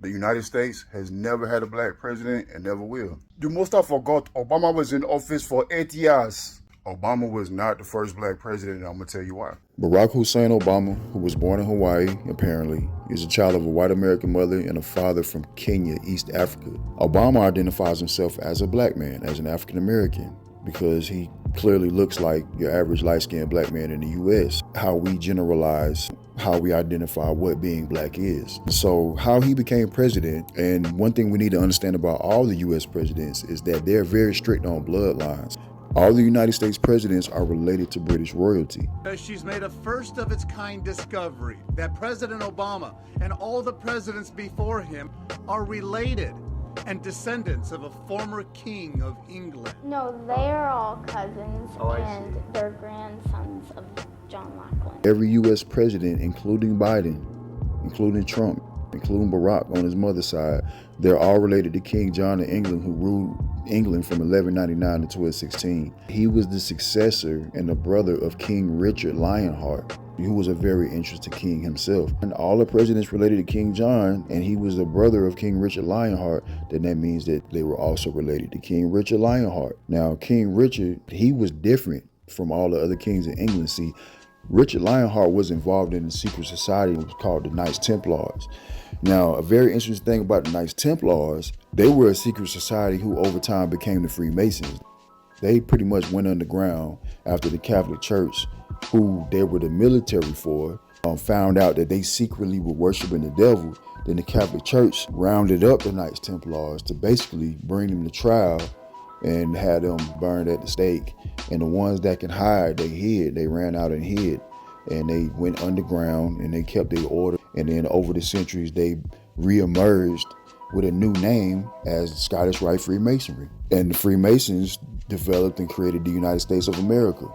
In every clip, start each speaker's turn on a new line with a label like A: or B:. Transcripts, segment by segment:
A: The United States has never had a black president and never will. You must have forgot Obama was in office for 8 years. Obama was not the first black president, and I'm going to tell you why. Barack Hussein Obama, who was born in Hawaii, apparently, is a child of a white American mother and a father from Kenya, East Africa. Obama identifies himself as a black man, as an African American, because he clearly looks like your average light-skinned black man in the U.S. How we generalize, how we identify what being black is. So how he became president, and one thing we need to understand about all the U.S. presidents is that they're very strict on bloodlines. All the United States presidents are related to British royalty.
B: She's made a first-of-its-kind discovery that President Obama and all the presidents before him are related and descendants of a former king of England.
C: No, they are all cousins and they're grandsons of John Lackland.
A: Every U.S. president, including Biden, including Trump, including Barack on his mother's side, they're all related to King John of England, who ruled England from 1199 to 1216. He was the successor and the brother of King Richard Lionheart, who was a very interesting king himself. And all the presidents related to King John, and he was the brother of King Richard Lionheart, then that means that they were also related to King Richard Lionheart. Now, King Richard, he was different from all the other kings in England. See, Richard Lionheart was involved in a secret society called the Knights Templars. Now, a very interesting thing about the Knights Templars, they were a secret society who over time became the Freemasons. They pretty much went underground after the Catholic Church, who they were the military for, found out that they secretly were worshiping the devil. Then the Catholic Church rounded up the Knights Templars to basically bring them to trial and had them burned at the stake. And the ones that can hide, they hid. They ran out and hid. And they went underground and they kept their order. And then over the centuries, they re-emerged with a new name as Scottish Rite Freemasonry. And the Freemasons developed and created the United States of America.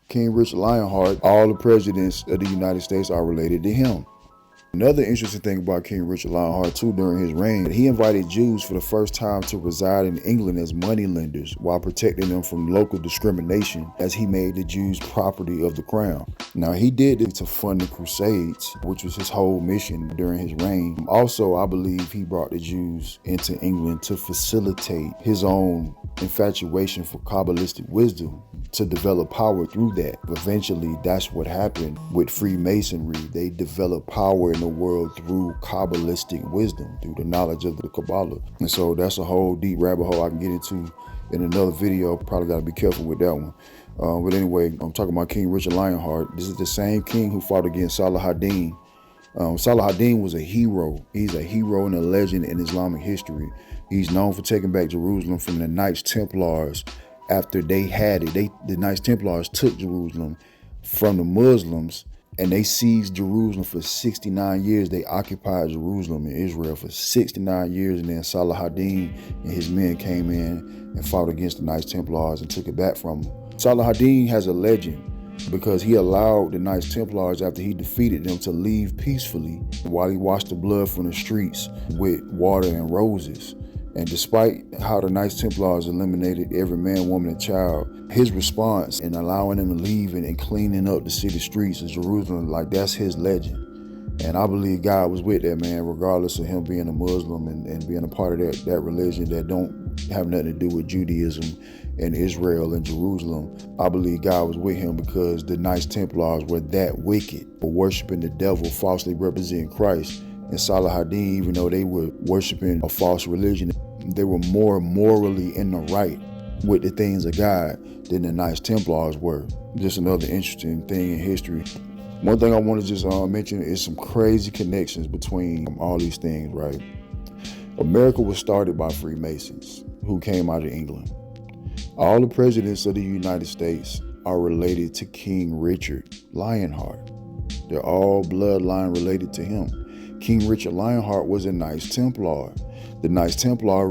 A: King Richard Lionheart, all the presidents of the United States are related to him. Another interesting thing about King Richard Lionheart too, during his reign, he invited Jews for the first time to reside in England as moneylenders while protecting them from local discrimination, as he made the Jews property of the crown. Now, he did this to fund the Crusades, which was his whole mission during his reign. Also, I believe he brought the Jews into England to facilitate his own infatuation for Kabbalistic wisdom, to develop power through that. Eventually, that's what happened with Freemasonry. They developed power in the world through Kabbalistic wisdom, through the knowledge of the Kabbalah. And so that's a whole deep rabbit hole I can get into in another video. Probably got to be careful with that one. But anyway, I'm talking about King Richard Lionheart. This is the same king who fought against Salah ad-Din. Salah ad-Din was a hero. He's a hero and a legend in Islamic history. He's known for taking back Jerusalem from the Knights Templars. After they had it, the Knights Templars took Jerusalem from the Muslims, and they seized Jerusalem for 69 years. They occupied Jerusalem in Israel for 69 years, and then Salah ad-Din and his men came in and fought against the Knights Templars and took it back from them. Salah ad-Din has a legend because he allowed the Knights Templars, after he defeated them, to leave peacefully while he washed the blood from the streets with water and roses. And despite how the Knights Templars eliminated every man, woman, and child, his response in allowing them to leave and cleaning up the city streets of Jerusalem, like, that's his legend. And I believe God was with that man, regardless of him being a Muslim and being a part of that religion that don't have nothing to do with Judaism and Israel and Jerusalem. I believe God was with him because the Knights Templars were that wicked, for worshiping the devil, falsely representing Christ. And Salah ad-Din, even though they were worshiping a false religion, they were more morally in the right with the things of God than the Knights Templars were. Just another interesting thing in history. One thing I want to just mention is some crazy connections between all these things, right? America was started by Freemasons who came out of England. All the presidents of the United States are related to King Richard Lionheart. They're all bloodline related to him. King Richard Lionheart was a Knights Templar. The Knights Templar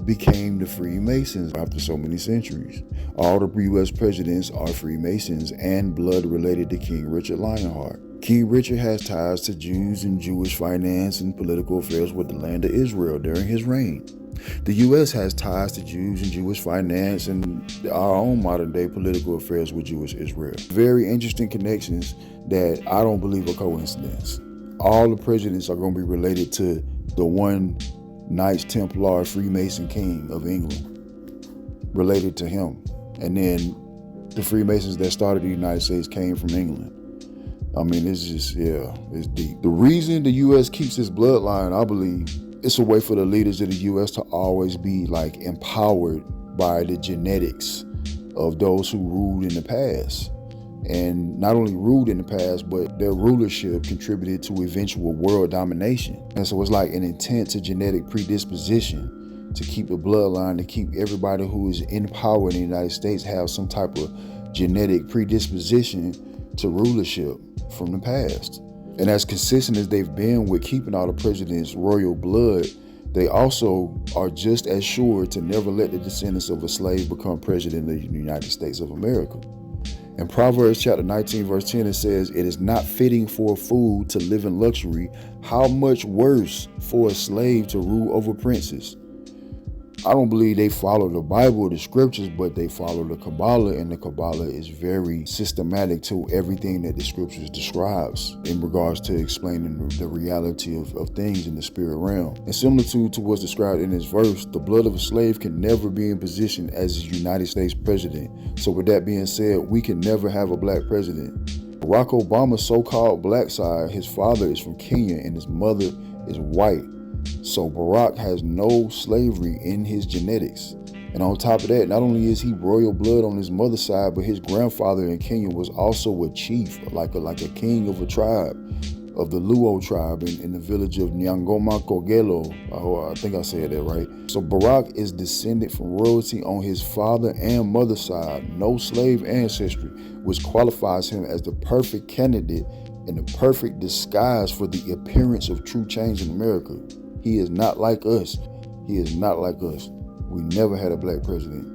A: became the Freemasons after so many centuries. All the U.S. presidents are Freemasons and blood related to King Richard Lionheart. King Richard has ties to Jews and Jewish finance and political affairs with the land of Israel during his reign. The U.S. has ties to Jews and Jewish finance and our own modern day political affairs with Jewish Israel. Very interesting connections that I don't believe are coincidence. all the presidents are going to be related to the one Knights Templar Freemason king of England, related to him. And then the Freemasons that started the United States came from England. I mean, it's just, yeah, it's deep. The reason the U.S. keeps this bloodline, I believe, it's a way for the leaders of the U.S. to always be like empowered by the genetics of those who ruled in the past. And not only ruled in the past, but their rulership contributed to eventual world domination. And so it's like an intense genetic predisposition to keep the bloodline, to keep everybody who is in power in the United States have some type of genetic predisposition to rulership from the past. And as consistent as they've been with keeping all the presidents' royal blood, they also are just as sure to never let the descendants of a slave become president of the United States of America. In Proverbs chapter 19, verse 10, it says, "It is not fitting for a fool to live in luxury. How much worse for a slave to rule over princes?" I don't believe they follow the Bible or the scriptures, but they follow the Kabbalah, and the Kabbalah is very systematic to everything that the scriptures describes in regards to explaining the reality of things in the spirit realm. And similar to what's described in this verse, the blood of a slave can never be in position as a United States president. So with that being said, we can never have a black president. Barack Obama's so-called black side, his father is from Kenya and his mother is white. So Barack has no slavery in his genetics. And on top of that, not only is he royal blood on his mother's side, but his grandfather in Kenya was also a chief, like a king of a tribe, of the Luo tribe in the village of Nyangoma Kogelo. I think I said that right. So Barack is descended from royalty on his father and mother's side, no slave ancestry, which qualifies him as the perfect candidate and the perfect disguise for the appearance of true change in America. He is not like us. He is not like us. We never had a black president.